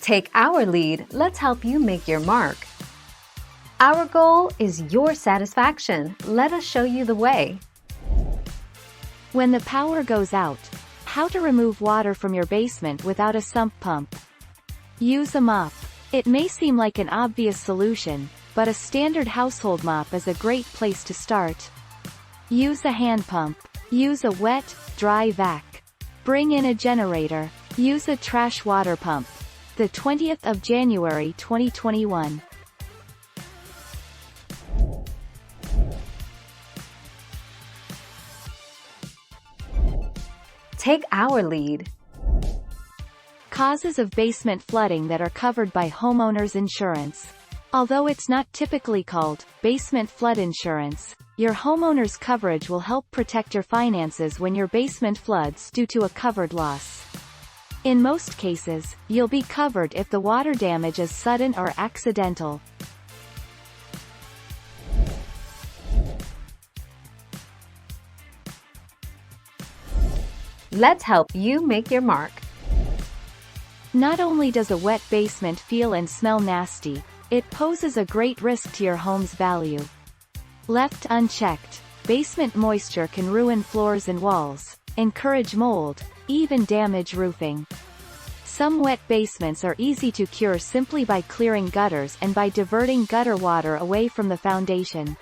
Take our lead, let's help you make your mark. Our goal is your satisfaction. Let us show you the way. When the power goes out, how to remove water from your basement without a sump pump. Use a mop. It may seem like an obvious solution, but a standard household mop is a great place to start. Use a hand pump. Use a wet, dry vac. Bring in a generator. Use a trash water pump. The 20th of January 2021. Take our lead. Causes of basement flooding that are covered by homeowners insurance. Although it's not typically called basement flood insurance, your homeowner's coverage will help protect your finances when your basement floods due to a covered loss. In most cases, you'll be covered if the water damage is sudden or accidental. Let's help you make your mark. Not only does a wet basement feel and smell nasty, it poses a great risk to your home's value. Left unchecked, basement moisture can ruin floors and walls, encourage mold, even damage roofing. Some wet basements are easy to cure simply by clearing gutters and by diverting gutter water away from the foundation.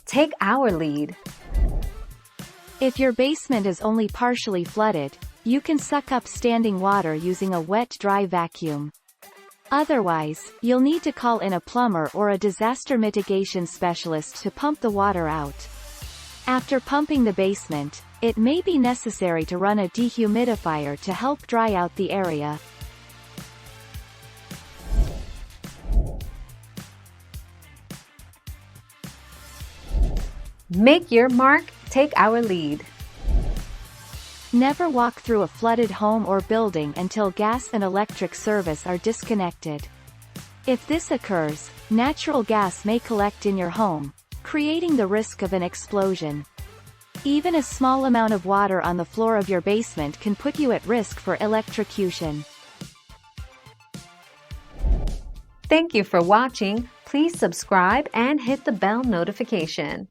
Take our lead. If your basement is only partially flooded, you can suck up standing water using a wet, dry vacuum. Otherwise, you'll need to call in a plumber or a disaster mitigation specialist to pump the water out. After pumping the basement, it may be necessary to run a dehumidifier to help dry out the area. Make your mark, take our lead. Never walk through a flooded home or building until gas and electric service are disconnected. If this occurs, natural gas may collect in your home, creating the risk of an explosion. Even a small amount of water on the floor of your basement can put you at risk for electrocution. Thank you for watching. Please subscribe and hit the bell notification.